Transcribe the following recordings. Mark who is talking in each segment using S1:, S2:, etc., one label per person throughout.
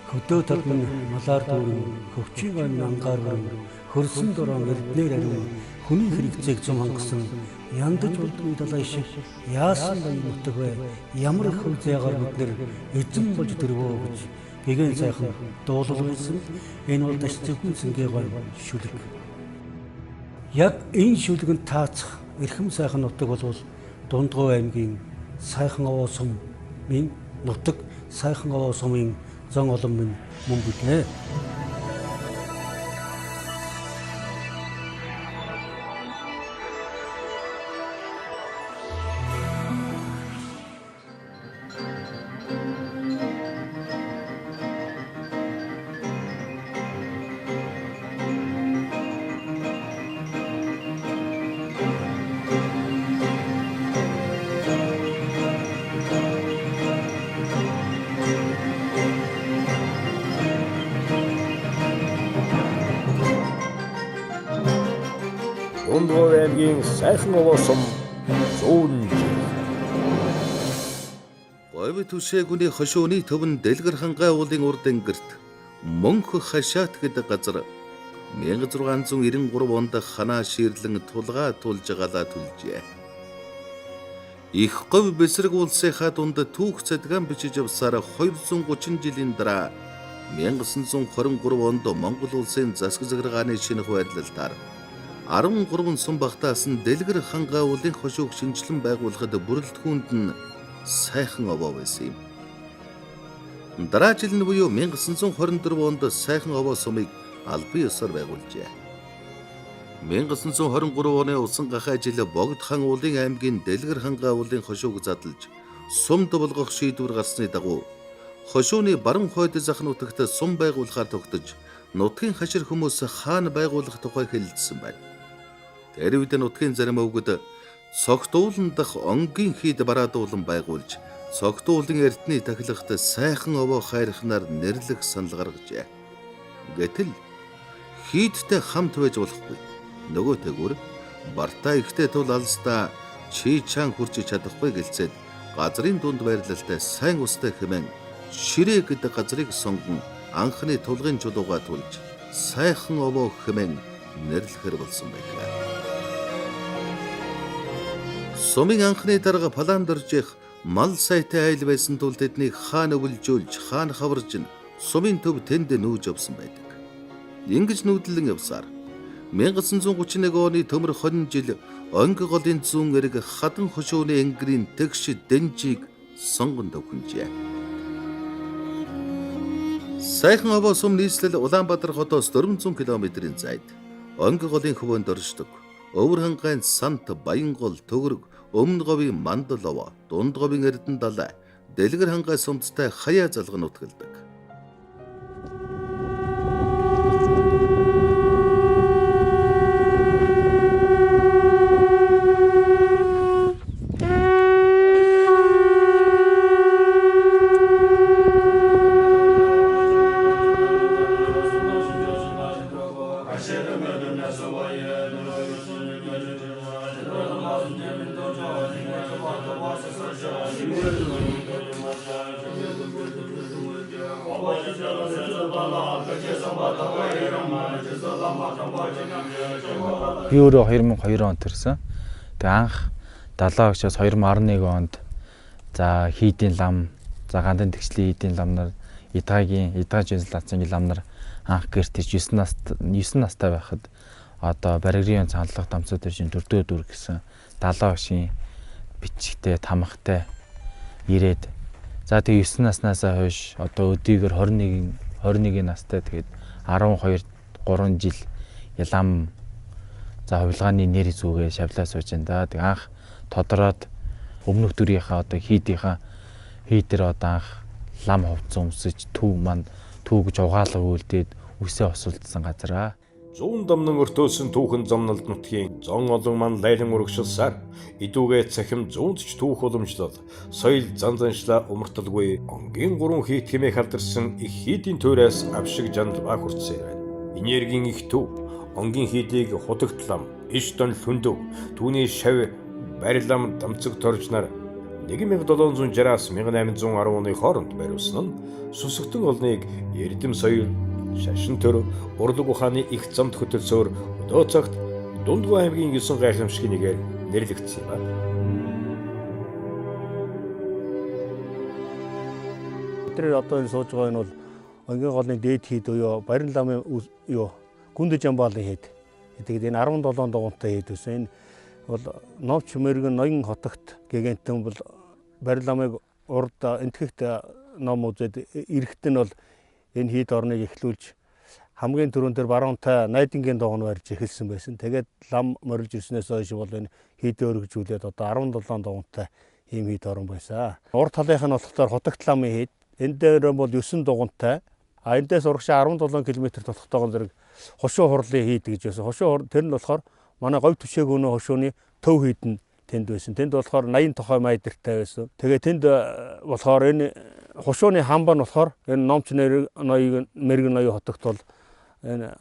S1: Хөдөө талбан малаар дүүрэн, хөвчийн ань ангаар бүрэн, хөрсөн дороо эрднэр ариун, хүний хэрэгцээг зам хангасан, яндаж болдгүй далай шиг яасан баян нутаг бай, ямар их хөв заягаар бид нэр эзэн болж дөрвөө гэж гэгэн сайхан дуулуулсан энэ бол даш зөвхөн сэнгээ гой шүлэг. Яг энэ шүлгэнд таацах эрхэм сайхан нутаг болвол Дундгой аймгийн сайхан овоо сумын нутаг, сайхан овоо сумын зан олон минь мөн биднэ.
S2: Дундгой аймгийн сайхан овоо сум 100 жил.
S3: Говь түшээгүний хошууны төвн Дэлгэр хангай уулын урд ангирт Мөнх хашаат гэдэг газар 1693 онд ханаа ширлэн тулгаа тулж галаа түлжээ. Их говь бэсрэг улсынхаа дунд түүх цадгаан бичиж явсаар 230 жилийн дараа 1923 онд Монгол улсын засаг захиргааны шинэ хуваарлалтаар 13 сум багтаас нь Дэлгэр хангай уулын хошууг шинжилэн байгуулахад бүрэлдэхүүнд нь сайхан овоо байсан юм. Дараа жил нь буюу 1924 онд сайхан овоо сумыг албан ёсоор байгуулжээ. 1923 оны усан гахай жил Богд хан уулын аймгийн Дэлгэр хангай уулын хошууг задлж сум дуулгах шийдвэр гарсны дагуу хошууны баруун хойд зах нутагт сум байгуулахаар тогтож нутгийн хашир хүмүүс хаана байгуулах тухай хэлэлцсэн байна. Тэр үед нутгийн зарим өвгөд цогтуулан дах онгийн хийд бараадуулан байгуулж цогтуулын эрдний тахилгад сайхан овоо хайрхнаар нэрлэх санал гаргажээ. Гэтэл хийдтэй хамт байж болохгүй. Нөгөө тэгүр бартаа ихтэй тул алстаа чи чан хурж чадахгүй гэлцээд газрын дунд байрлалтай сайн устай хэмээн ширээ гэдэг газрыг сонгон анхны тулгын чулууга тулж сайхан овоо хэмээн нэрлэхэр болсон байлаа. Сумын анхны дарга Паландоржих мал сайтай айл байсан тул тэднийг хаана өвлжүүлж, хаана хаварж сумын төв тэнд нүүж явсан байдаг. Ингэж нүүдлэн явсаар 1931 оны төмөр 20 жил онг голын зүүн эрэг хадан хошууны ангирын тэгш дэнжийг сонгон төвхөнжээ. Сайхан овоо сум нийслэл Улаанбаатар хотоос 400 км-ийн зайд онг голын хөвөөнд оршдог. Өвөр хангайн Сант, Баянгол, Төгөрөг, Өмнө говийн Мандал овоо, Дунд говийн Эрдэнэ далай, Дэлгэр хангай сумдтай хаяа залган нутгалдаг.
S4: Би өөрөө 2002 онд төрсөн. Тэгээ анх далаа өгчөөс 2011 онд за хийдийн лам, за гандан тэгшлийн хийдийн ламнаар Идгаж Жинслацгийн ламнаар анх гэртэж 9 настай байхад одоо баригрын цанхлах дамцууд иржин дөрдөө дүр гэсэн далаа өгшийн бичгтэй, тамхтай ирээд за тэгээ 9 наснаас хойш одоо өдийгөр 21 настай тэгээд 12 3 жил лам за хувилгааны нэр зүгээ шавлаа сууж энэ. Тэг анх тодороод өмнөх дүрийнхаа одоо хийдэр одоо анх лам хувцсан өмсөж түүг жугаалга үлдээд үсээ осулдсан газараа.
S2: 100 дамнан өртөөсөн түүхэн замналд нутгийн зон олон ман лайлан урагшилсаар идүүгээ цахим зүүнч түүх уламжлал соёл занзаншлаа умарталгүй онгийн 3 хийд хэмээх алдарсан их хийдийн туйраас авшиг жанал баг хүртсэн байна. Энергийн их төв онгийн хийдийг хутагтлам, иш дон лүндөв, түүний шав барилам дамцаг торжнаар 1760-аас 1810 оны хооронд бариулсан нь сүсгтэн олныг эрдэм соёл, шашин төр, урлаг ухааны их замд хөтөлсөөр өдөө цагт Дундгой аймгийн 9 гайхамшигын нэгээр нэрлэгдсэн юм байна.
S1: Тэр одоо энэ сууж байгаа энэ бол Онгийн голны дээд хийд буюу Барин ламын Гүндэж Жамбаалын хийд. Тэгээд энэ 17 дугуйтай хийд байсан. Энэ бол Новч мэргэн ноён хотогт гэгэнтэн бол Барин ламыг урд энтгэхт ном үзээд эрэхт нь бол энэ хийд орныг эхлүүлж хамгийн түрүүн тэр баруунтай Найдингийн дугуйн барьж эхэлсэн байсан. Тэгээд лам морилж ирснээс хойш бол энэ хийдээ өргөжүүлээд одоо 17 дугуйтай ийм хийд орон байсан. Урд талынх нь болохоор Хотогт ламын хийд. Энэ дээр бол 9 дугуйтай. Эндээс урагшаа 17 км толготойгоо зэрэг хошуу хурлын хийд гэж байсан. Хошуу тэр нь болохоор манай говь түшээг өнөө хошууны төв хийд нь тэнд байсан. Тэнд болохоор 80 тохой майдэртай байсан. Тэгээ тэнд болохоор энэ хошууны хамбаа нь болохоор энэ Номч мэргэн ноён хотогт бол энэ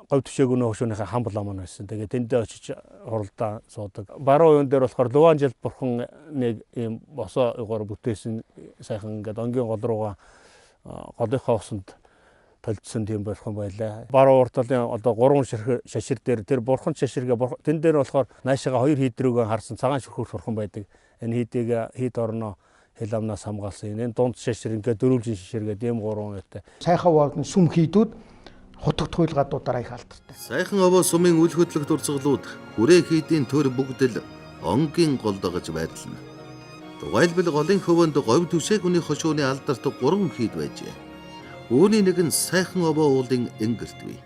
S1: говь түшээг өнөө хошууныхаа хамбал маань байсан. Тэгээ тэндээ очиж хуралдаа суудаг. Баруун юун дээр болохоор Луванжил бурхан нэг ийм босоогоор бүтээсэн сайхан ингээд онгийн гол руугаа голынхаа усанд толдсон тийм бурхан байлаа. Баруун урт талын одоо 3 шашир дээр тэр бурхан шаширгээ тэн дээр болохоор наашаага 2 хийд рүүгээ харсан цагаан шүрхүүр бурхан байдаг. Энэ хийд орноо хэл амнаас хамгаалсан. Энэ дунд шашир ингээд дөрвөлжин шаширгээд ийм 3 үетэй.
S5: Сайхан овоог нь сүм хийдүүд Хотогт хуйлгаадуудаараа их алдартай.
S3: Сайхан овоо сумын үл хөдлөх дурсгалууд хүрээ хийдийн төр бүгдэл онгийн голдогож байрлана. Тухайлбал голын хөвөнд говь түшээг үний хошууны алдарт 3 хийд байжээ. Үүний нэг нь Сайхан овоо уулын энгэртвэ.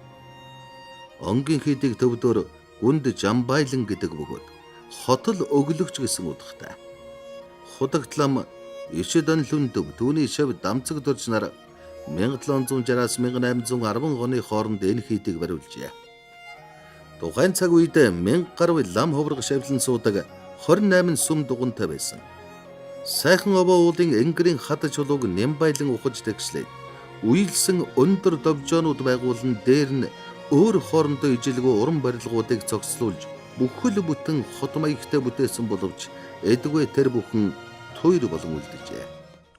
S3: Онгийн хийдийг төвдөр Гүнд Жамбайлан гэдэг бөгөөд хотол өглөгч гэсэн утгатай. Хотогт лам Ишид онлүндөв түүний шав дамцаг дурж нар 1760-аас 1810 оны хооронд энэ хийдийг бариулжээ. Тухайн цаг үед 1000 гаруй лам ховрог шавлан суудаг 28 сүм дугуйтай байсан. Сайхан овоо уулын энгэрийн хад чулууг Нямбайлан ухаж тэгшлээ. Үеэлсэн өндөр довжоонууд байгуулан дээр нь өөр хоорондоо ижилгүй уран барилгуудыг цогцлуулж бүхэл бүтэн хот маягтай бүтээсэн боловч эдгүй тэр бүхэн туйр болон үлдэжээ.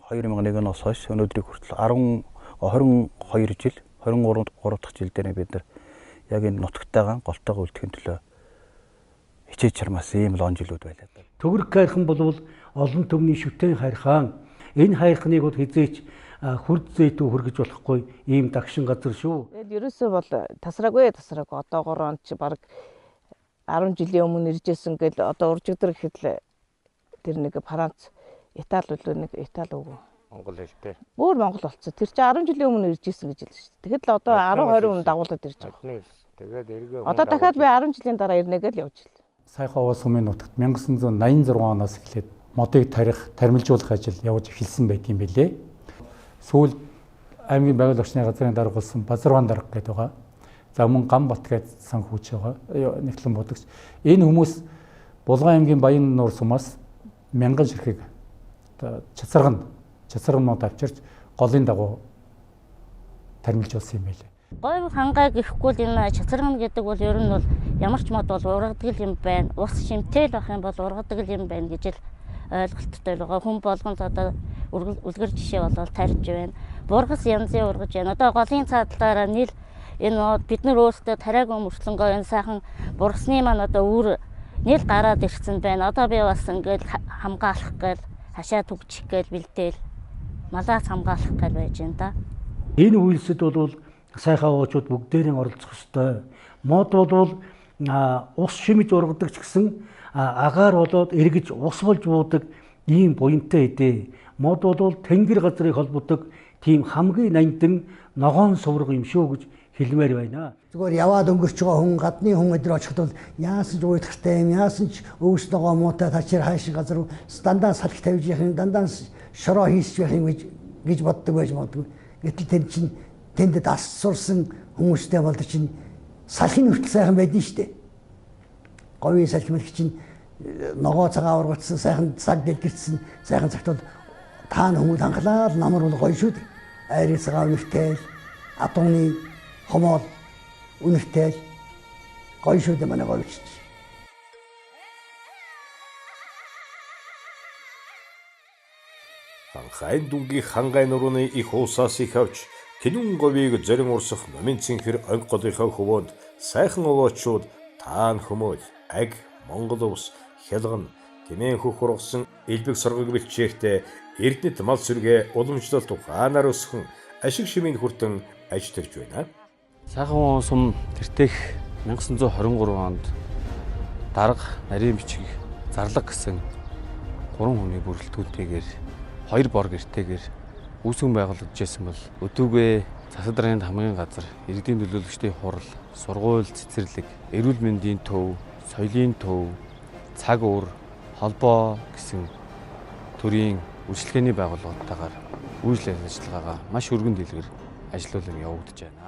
S6: 2001-ээс хойш өнөөдрийг хүртэл 22 жил 23 дахь жил дээр бид нар яг энэ нутагтайгаа голтойгоо үлдэхин төлөө хичээж чармаас ийм л он жилүүд байлаа.
S1: Төгрөг хайрхан болвол олон төмний шүтэн хайрхан. Энэ хайрхныг бол хизээч хүрд зэйтүү хүргэж болохгүй ийм дагшин газар шүү.
S7: Тэгээд ерөөсөө бол тасраагүй. Одоо 3 онд чи баг 10 жилийн өмнө иржсэн гэл одоо уржигдэр гэхэд тэр нэг Франц Итали үлээ нэг Итали үг.
S8: Монгол хэлтэй.
S7: Өөр Монгол болцсон. Тэр чи 10 жилийн өмнө иржсэн гэж хэлсэн шүү. Тэгэхэд л одоо 10 20 өмнө дагуулад ирж байгаа.
S8: Тэгээд эргээ.
S7: Одоо дахиад би 10 жилийн дараа ирнэ гэж явж ил.
S9: Сайхан овоо сумын нутагт 1986 оноос эхлээд модыг тармилжуулах ажил явж эхэлсэн байт юм билээ. Сүүл аймгийн байгаль орчны газрын дарга болсон Базарван дарга гэдэг байгаа. За мөн Гамбат гэдэг санхүүч байгаа. Нэгтлэн бодогч. Энэ хүмүүс Булган аймгийн Баян нуур сумаас 1000 ширхэг чацаргнууд авчирч голын дагуу тармилжуулсан юм байлээ.
S10: Говь хангаа гэхгүй л энэ чацарган гэдэг бол ер нь бол ямар ч мод бол ургадаг юм байна. Ус шимтэл байх юм бол ургадаг юм байна гэж л ойлголттой байгаа. Хүн болгон одоо үлгэр жишээ болоод тарьж байна. Бургас янзын ургаж байна. Одоо голын цаадлаараа нийл энэ бид нар өөрсдөө тариагүй мөртлөнгөө энэ сайхан бургасны маань одоо үр нийл гараад ирсэн байна. Одоо би бас ингээд хамгаалах гээл хашаа түгчих гээл бэлдээл малаас хамгаалах гээл байж байна да.
S1: Энэ үйлсэд бол сайхан овоочууд бүгдээрээ оролцох ёстой. Мод бол ус шимж ургадаг ч гэсэн агаар болоод эргэж ус болж буудаг ийм буянтай эдээ. Мод бол тэнгэр газрыг холбодог тийм хамгийн нандин ногоон сувраг юм шүү гэж хэлмээр байна.
S11: Зүгээр яваад өнгөрч байгаа хүн гадны хүн өдөр очиход бол яасан ч уйдахтай юм, яасан ч өвс ногоо муутай тачир хайшин газар дандаа салхи тавьж явах юм, дандаа шороо хийсч байх юм гэж боддог байж магадгүй. Гэтэл тэр чинь тэнд дас сурсан хүмүүстэй бол чинь салхины хүртэл сайхан байдэн штэ. Говийн салхи мэлх чинь ногоо цагаан ургацсан сайхан цаг дэлгэрсэн сайхан цагт бол таан хүмүүс анхлаад намар бол гоё шүү дээ. Айрын цагаан үнэртэй, атомны хомол үнэртэй гоё шүү дээ манай говьч.
S2: Хангайн дүнгийн хангай нурууны их уусаас их авч тэнүүн говийг зорин урсах номын цэнхэр онголынхаа хөвөөнд сайхан овоочууд таан хүмүүл аг Монгол ус хялган тэмээн хөх ургасан элбэг соргог бэлчээхтэй Эрдэнэт мал сүргээ уламжлалт ухаанаар өсгөн ашиг шимийн хүртэн аж төрж байна.
S4: Сайхан сум тэртех 1923 онд дарга нарийн бичиг зарлаг гэсэн 3 хүний бүрэлдэхүүнтэйгээр 2 бор гэртэйгээр үүсгэн байгуулагдажсэн бол өдөөгүй засаг даргын хамгийн газар иргэдийн төлөөлөгчдийн хурал, сургууль цэцэрлэг, эрүүл мэндийн төв, соёлын төв, цаг уур, холбоо гэсэн төрлийн үйлчлэгээний байгууллагатайгаар үйлчлэл ажиллагаагаа маш өргөн дэлгэр ажиллуулан явагдаж байна.